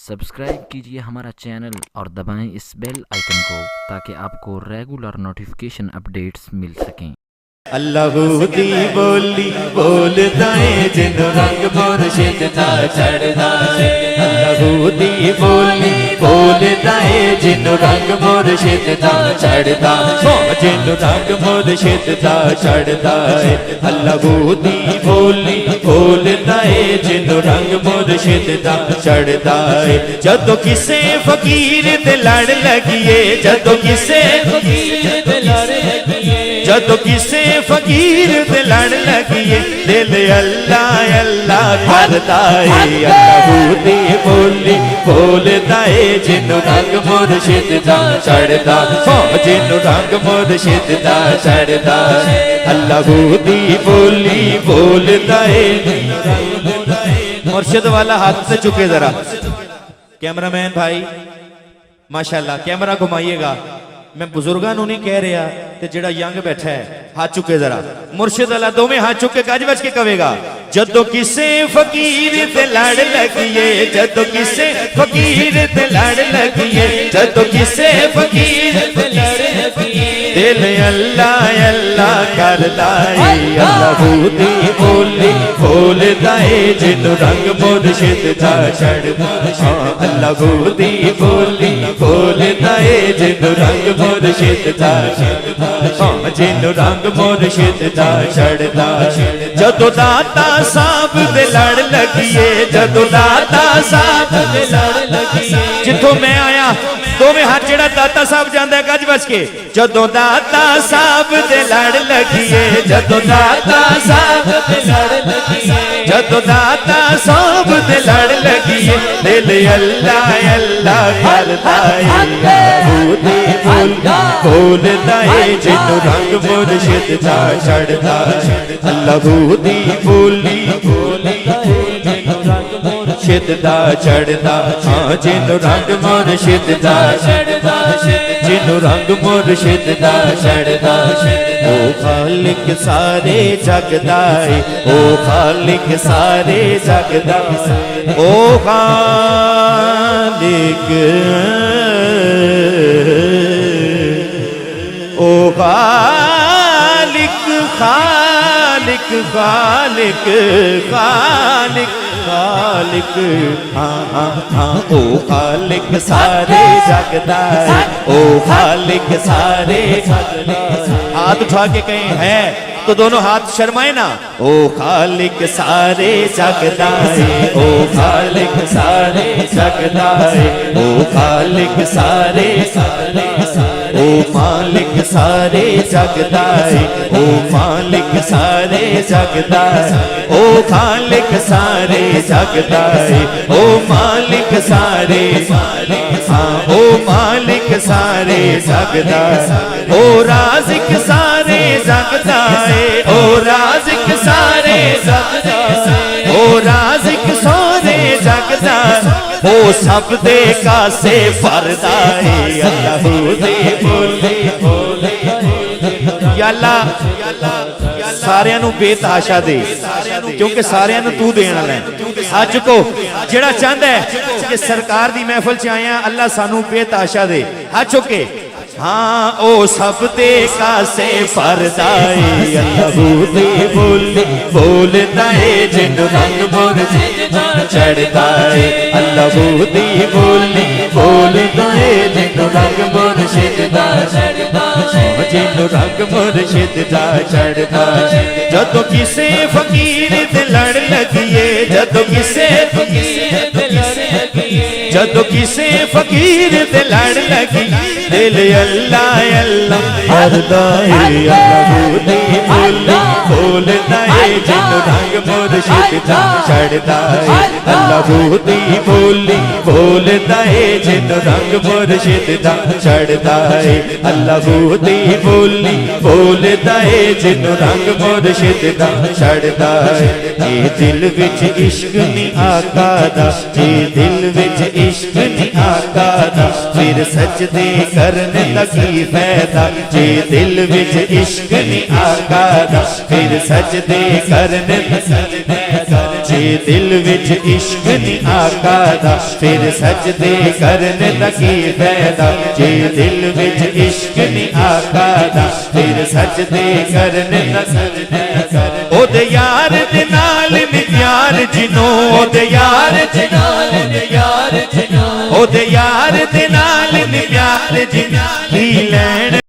Subscribe कीजिए हमारा channel और दबाएं इस बेल आइकन को ताकि आपको रेगुलर नोटिफिकेशन अपडेट्स मिल सकें। अल्लाहू दी बोली बोलदा है जिन्नू रंग मुर्शिद दा चढ़दा है। अल्लाहू दी बोली बोलदा है जिन्नू रंग मुर्शिद दा चढ़दा है। जिन्नू रंग मुर्शिद दा चढ़दा है। अल्लाहू दी बोली बोलदा है जिन्नू रंग मुर्शिद दा चढ़दा है। जदों किसे फकीर ते लड़ लगिए, जदों किसे फकीर ते लड़ लगिए, जदों किसे फकीर ते लड़ लगिए, दिल अल्लाह अल्लाह करदा है। अल्लाहू दी बोली बोलदा है जिन्नू रंग मुर्शिद दा चढ़दा, जिन्नू रंग मुर्शिद दा चढ़दा है। अल्लाहू दी बोली बोलदा है। मुर्शिद वाला हाथ से चुके जरा, कैमरामैन भाई माशाल्लाह कैमरा घुमाइएगा। मैं बुजुर्गों नहीं कह रहा, ते जेड़ा यंग बैठा है हाथ चुके जरा। मुर्शिद अल्लाह दोवें हाथ चुके गज बज के कवेगा, जदों किसे फकीर ते लड़ लगिए, जदों किसे फकीर ते लड़ लगिए, जदों किसे फकीर ते लड़ लगिए, दिल अल्लाह अल्लाह करदा है। अल्लाहू दी बोली बोलदा है जिन्नू रंग मुर्शिद दा चढ़दा है। अल्लाहू दी बोली बोलदा है जिन्नू रंग मुर्शिद दा चढ़दा है। जिन्नू रंग मुर्शिद दा चढ़दा है। जदों दाता साहब दे लड़ लगिए, जदों दाता साहब दे लड़ लगिए, जिथों मैं आया दोवें हाथ जेड़ा दाता साहब जांदा है गज बज के, जदों दाता साहब दे लड़ लगिए, जदों दाता साहब दे लड़ लगिए, जदों दाता साहब दे लड़ लगिए, दिल अल्लाह अल्लाह करदा है। अल्लाहू दी बोली बोलदा है जिन्नू रंग मुर्शिद दा चढ़दा है। अल्लाहू दी बोली बोलदा है जिन्नू रंग मुर्शिद दा चढ़दा, हाँ जिन्नू रंग मुर्शिद दा चढ़दा, जिन्नू रंग मुर्शिद दा चढ़दा। ओ खालिक सारे जग दा है, ओ खालिक सारे जग दा है, ओ खालिक, ओ खालिक खालिक खालिक खालिक खालिक, हाँ हाँ हाँ ओ खालिक सारे जगदा है, ओ खालिक सारे जगदा है। हाथ उठा के कहें है तो दोनों हाथ शर्माए ना। ओ खालिक सारे जगदा है, ओ खालिक सारे जगदा है, ओ खालिक सारे सारे, ओ मालिक सारे जगदा है, ओ मालिक सारे जगदा है, ओ खालिक सारे जगदा है, ओ मालिक सारे, हाँ ओ मालिक सारे जगदा है, ओ राज़िक सारे जगदा है, ओ राज़िक सारे जगदा है, ओ राज़िक सारे जगदा है, ओ सब दे कासे भरदा है। अल्लाहू दी बोली बोले या अल्लाह सारियां नू बेतहाशा दे, क्योंकि सारियां नू तू देण वाला है। अज को जेड़ा चाहंदा है कि सरकार दी महफिल च आया अल्लाह सानू बेतहाशा दे, हाथ चुके, हाँ ओ सब दे कासे भरदा है। अल्लाहू दी बोली बोलदा है जिन्नू रंग मुर्शिद दा चढ़दा है। अल्लाहू दी बोली बोलदा है जिन्नू रंग मुर्शिद दा चढ़दा है, जिन्नू रंग मुर्शिद दा चढ़दा है। जदों किसे फकीर ते लड़ लगिए, जदों किसे फकीर ते लड़ लगिए, जदों किसे फकीर ते लड़ लगी, दिल अल्लाह अल्लाह करदा है। अल्लाहू दी बोली बोलदा है जिन्नू रंग मुर्शिद दा चढ़दा है। अल्लाहू दी बोली बोलदा है जिन्नू रंग मुर्शिद दा चढ़दा है। अल्लाहू दी बोली बोलदा है जिन्नू रंग मुर्शिद दा चढ़दा है। ये दिल विच इश्क नी आका दा, ये दिल विच इश्क नी आका दा, फिर सजदे करने लगी फैदा, जे दिल विच इश्क नी आका दा, फिर सजदे करने लगी फैदा। जे दिल विच इश्क नहीं आका दा फिर सजदे करने दा की फायदा जे दिल विच इश्क नहीं आका दा फिर सजदे करने दा सजदे कर ओदे यार दे नाल नी प्यार जिनो ओदे यार दे नाल नी यार जिनो ओदे यार दे नाल नी प्यार जिनो की ले